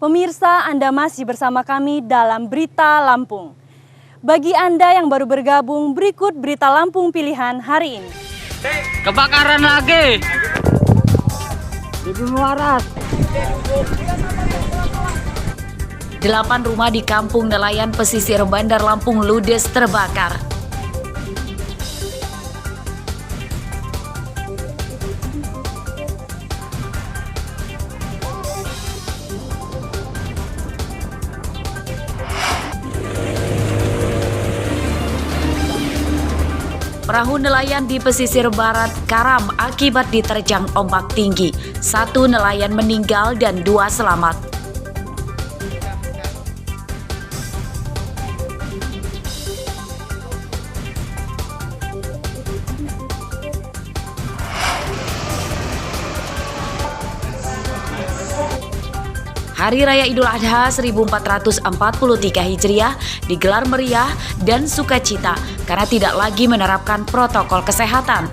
Pemirsa, Anda masih bersama kami dalam Berita Lampung. Bagi Anda yang baru bergabung, berikut Berita Lampung pilihan hari ini. Kebakaran lagi di Gunung Waras. 8 rumah di Kampung Nelayan Pesisir Bandar Lampung ludes terbakar. Perahu nelayan di pesisir barat karam akibat diterjang ombak tinggi. 1 nelayan meninggal dan 2 selamat. Hari Raya Idul Adha 1443 Hijriah digelar meriah dan sukacita karena tidak lagi menerapkan protokol kesehatan.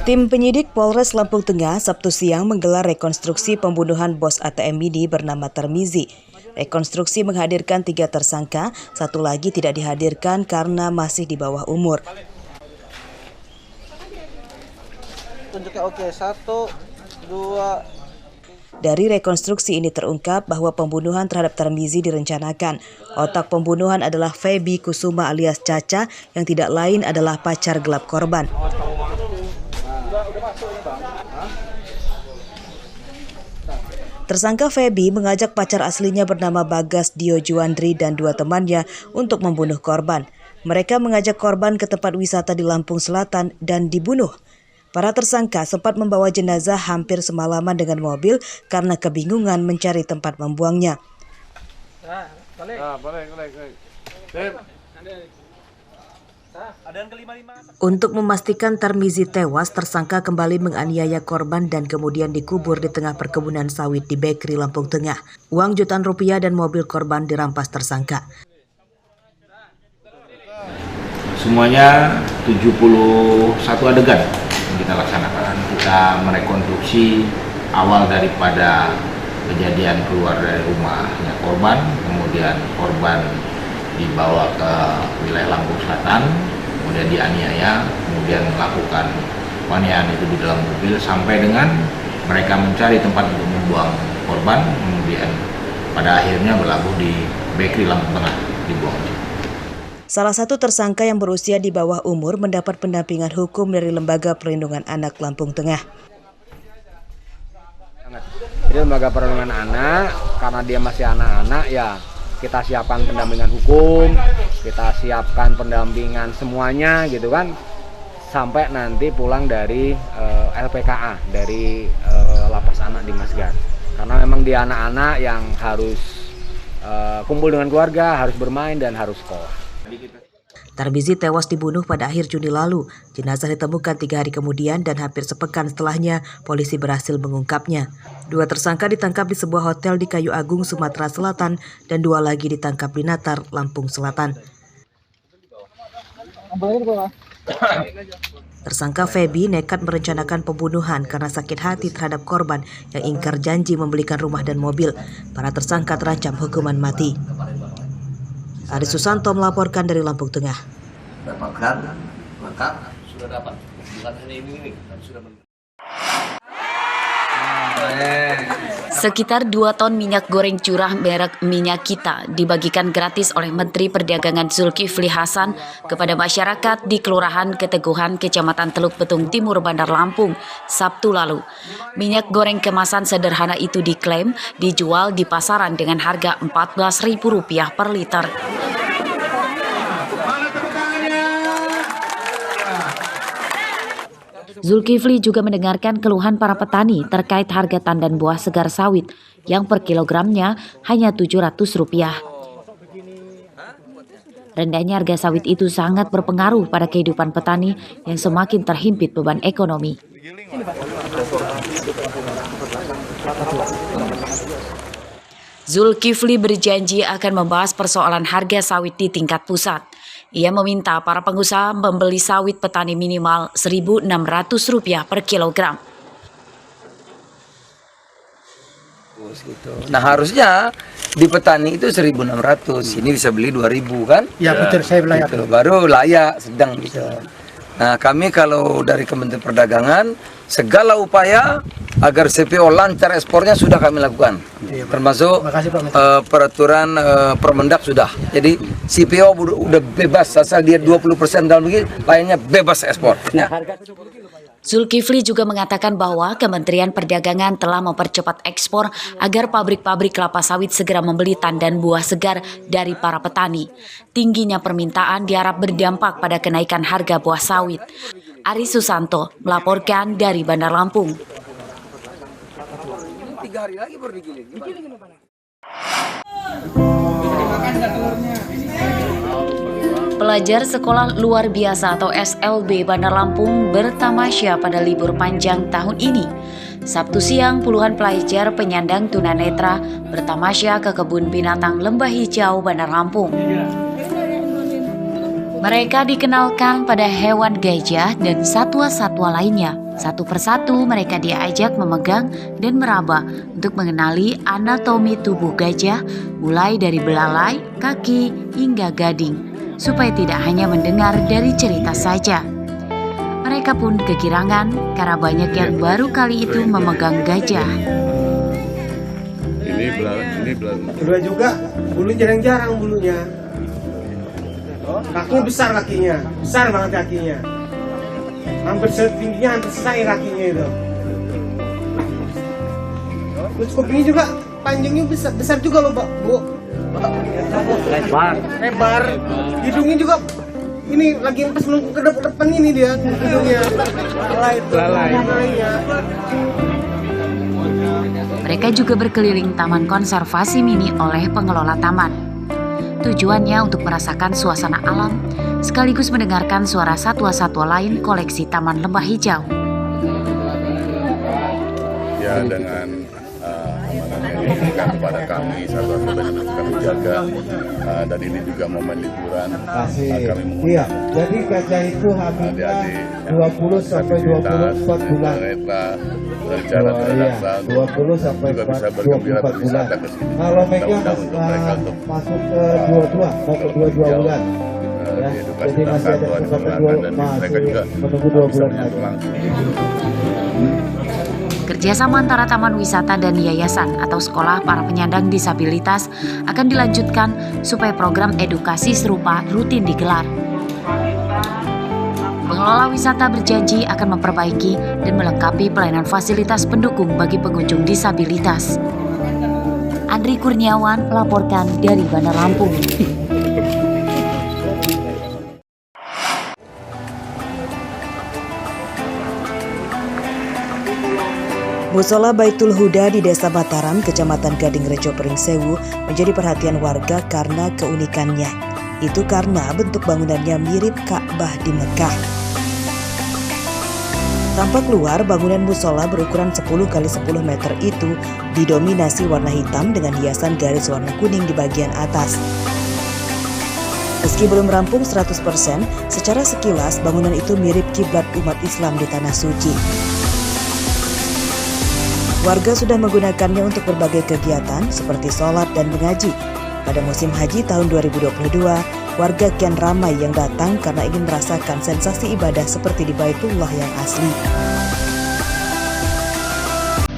Tim penyidik Polres Lampung Tengah Sabtu siang menggelar rekonstruksi pembunuhan bos ATM Mini bernama Tarmizi. Rekonstruksi menghadirkan 3 tersangka, 1 lagi tidak dihadirkan karena masih di bawah umur. Oke, 1, 2. Dari rekonstruksi ini terungkap bahwa pembunuhan terhadap Tarmizi direncanakan. Otak pembunuhan adalah Feby Kusuma alias Caca yang tidak lain adalah pacar gelap korban. Tersangka Feby mengajak pacar aslinya bernama Bagas Dio Juandri dan 2 temannya untuk membunuh korban. Mereka mengajak korban ke tempat wisata di Lampung Selatan dan dibunuh. Para tersangka sempat membawa jenazah hampir semalaman dengan mobil karena kebingungan mencari tempat membuangnya. Untuk memastikan Tarmizi tewas, tersangka kembali menganiaya korban dan kemudian dikubur di tengah perkebunan sawit di Bekri, Lampung Tengah. Uang jutaan rupiah dan mobil korban dirampas tersangka. Semuanya 71 adegan yang kita laksanakan. Kita merekonstruksi awal daripada kejadian keluar dari rumahnya korban, kemudian korban dibawa ke wilayah Lampung Selatan, kemudian dianiaya, kemudian melakukan penganiayaan itu di dalam mobil sampai dengan mereka mencari tempat untuk membuang korban, kemudian pada akhirnya berlabuh di Bekri, Lampung Tengah, dibuang. Salah satu tersangka yang berusia di bawah umur mendapat pendampingan hukum dari Lembaga Perlindungan Anak Lampung Tengah. Jadi Lembaga Perlindungan Anak, karena dia masih anak-anak ya, kita siapkan pendampingan hukum, kita siapkan pendampingan semuanya gitu kan, sampai nanti pulang dari LPKA, dari lapas anak di Masgar. Karena memang dia anak-anak yang harus kumpul dengan keluarga, harus bermain dan harus sekolah. Tarmizi tewas dibunuh pada akhir Juni lalu. Jenazah ditemukan 3 hari kemudian dan hampir sepekan setelahnya polisi berhasil mengungkapnya. 2 tersangka ditangkap di sebuah hotel di Kayu Agung, Sumatera Selatan dan 2 lagi ditangkap di Natar, Lampung Selatan. Tersangka Feby nekat merencanakan pembunuhan karena sakit hati terhadap korban yang ingkar janji membelikan rumah dan mobil. Para tersangka terancam hukuman mati. Ari Susanto melaporkan dari Lampung Tengah. Dapatkan lengkap sudah dapat, bukan hanya ini sudah. Sekitar 2 ton minyak goreng curah merek Minyak Kita dibagikan gratis oleh Menteri Perdagangan Zulkifli Hasan kepada masyarakat di Kelurahan Keteguhan, Kecamatan Teluk Betung Timur, Bandar Lampung, Sabtu lalu. Minyak goreng kemasan sederhana itu diklaim dijual di pasaran dengan harga Rp14.000 per liter. Zulkifli juga mendengarkan keluhan para petani terkait harga tandan buah segar sawit yang per kilogramnya hanya Rp700. Rendahnya harga sawit itu sangat berpengaruh pada kehidupan petani yang semakin terhimpit beban ekonomi. Zulkifli berjanji akan membahas persoalan harga sawit di tingkat pusat. Ia meminta para pengusaha membeli sawit petani minimal Rp1.600 per kilogram. Nah harusnya di petani itu 1.600, ini bisa beli 2.000 kan? Ya betul, saya layak. Gitu, baru layak sedang gitu. Nah kami kalau dari Kementerian Perdagangan segala upaya agar CPO lancar ekspornya sudah kami lakukan, termasuk peraturan Permendak sudah. Jadi CPO udah bebas asal dia 20% dalam begini, lainnya bebas ekspor. Nah, Zulkifli juga mengatakan bahwa Kementerian Perdagangan telah mempercepat ekspor agar pabrik-pabrik kelapa sawit segera membeli tandan buah segar dari para petani. Tingginya permintaan diharap berdampak pada kenaikan harga buah sawit. Ari Susanto melaporkan dari Bandar Lampung. 3 hari lagi baru digiling. Pelajar Sekolah Luar Biasa atau SLB Bandar Lampung bertamasya pada libur panjang tahun ini. Sabtu siang, puluhan pelajar penyandang tunanetra bertamasya ke kebun binatang Lembah Hijau Bandar Lampung. Mereka dikenalkan pada hewan gajah dan satwa-satwa lainnya. Satu persatu mereka diajak memegang dan meraba untuk mengenali anatomi tubuh gajah, mulai dari belalai, kaki, hingga gading, supaya tidak hanya mendengar dari cerita saja. Mereka pun kegirangan karena banyak yang baru kali itu memegang gajah. Ini belalai. Kedua juga bulu jarang-jarang bulunya. Kakinya besar banget kakinya. Hampir setingginya hampir selesai kakinya itu. Terus kupingnya juga panjangnya besar juga loh, Bu. Lebar. Hidungnya juga ini lagi pas melengkung ke depan ini dia hidungnya. Lalai. Mereka juga berkeliling taman konservasi mini oleh pengelola taman. Tujuannya untuk merasakan suasana alam, sekaligus mendengarkan suara satwa-satwa lain koleksi Taman Lembah Hijau. Ya dengan diberikan kepada kami satwa-satwa yang kami jaga, dan ini juga momen liburan. Kami iya, jadi gajah itu habisnya 20 sampai 24 bulan. Secara terasa 20 sampai juga bisa bergembira 24 bulan. berwisata ke sini. Kalau mereka Untuk mereka untuk masuk ke 22 bulan. Ya, diedukasi jadi tentang masih ada satwa, kesempatan diperkenalkan, dan mereka juga menunggu 2 bisa bulan menyentuh lagi. langsung. Kerjasama antara Taman Wisata dan Yayasan atau Sekolah Para Penyandang Disabilitas akan dilanjutkan supaya program edukasi serupa rutin digelar. Pengelola wisata berjanji akan memperbaiki dan melengkapi pelayanan fasilitas pendukung bagi pengunjung disabilitas. Andri Kurniawan melaporkan dari Bandar Lampung. Musola Baitul Huda di Desa Mataram, Kecamatan Gading Rejo Pringsewu menjadi perhatian warga karena keunikannya. Itu karena bentuk bangunannya mirip Ka'bah di Mekah. Tampak luar, bangunan musola berukuran 10 x 10 meter itu didominasi warna hitam dengan hiasan garis warna kuning di bagian atas. Meski belum rampung 100%, secara sekilas bangunan itu mirip kiblat umat Islam di Tanah Suci. Warga sudah menggunakannya untuk berbagai kegiatan seperti sholat dan mengaji. Pada musim haji tahun 2022, warga kian ramai yang datang karena ingin merasakan sensasi ibadah seperti di Baitullah yang asli.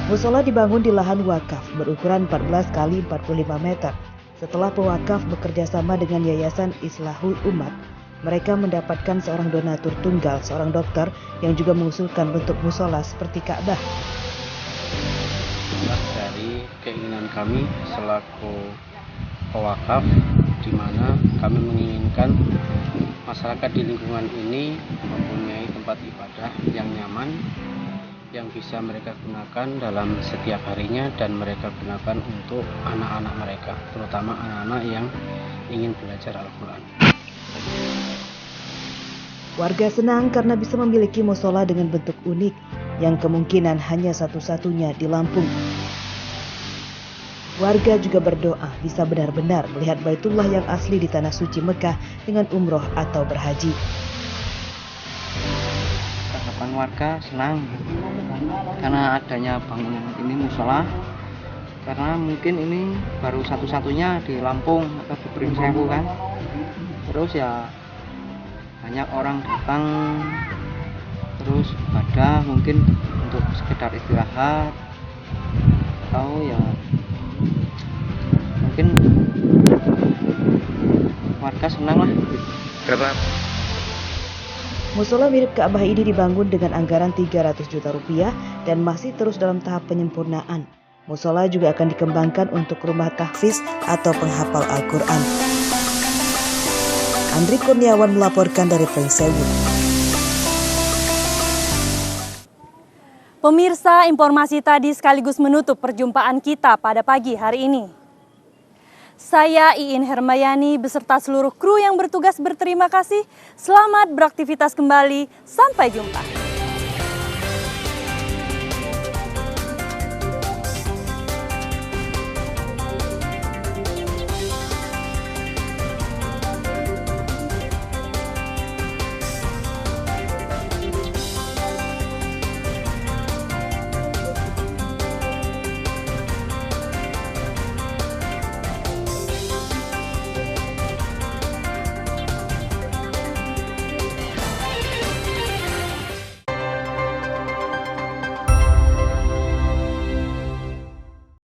Musola dibangun di lahan wakaf berukuran 14 x 45 meter. Setelah pewakaf bekerja sama dengan Yayasan Islahul Umat, mereka mendapatkan seorang donatur tunggal, seorang dokter yang juga mengusulkan bentuk musola seperti Ka'bah. Dari keinginan kami selaku pewakaf, di mana kami menginginkan masyarakat di lingkungan ini mempunyai tempat ibadah yang nyaman, yang bisa mereka gunakan dalam setiap harinya dan mereka gunakan untuk anak-anak mereka, terutama anak-anak yang ingin belajar Al-Quran. Warga senang karena bisa memiliki musola dengan bentuk unik yang kemungkinan hanya satu-satunya di Lampung. Warga juga berdoa bisa benar-benar melihat Baitullah yang asli di Tanah Suci Mekah dengan umroh atau berhaji. Harapan warga senang karena adanya bangunan ini musola, karena mungkin ini baru satu-satunya di Lampung atau di Pringsewu kan. Terus ya banyak orang datang terus ibadah, mungkin untuk sekedar istirahat atau ya mungkin warga senang lah. Musola mirip Ka'bah ini dibangun dengan anggaran 300 juta rupiah dan masih terus dalam tahap penyempurnaan. Musola juga akan dikembangkan untuk rumah tahfiz atau penghafal Al-Quran. Andri Kurniawan melaporkan dari Pringsewu. Pemirsa, informasi tadi sekaligus menutup perjumpaan kita pada pagi hari ini. Saya Iin Hermayani beserta seluruh kru yang bertugas berterima kasih. Selamat beraktivitas kembali. Sampai jumpa.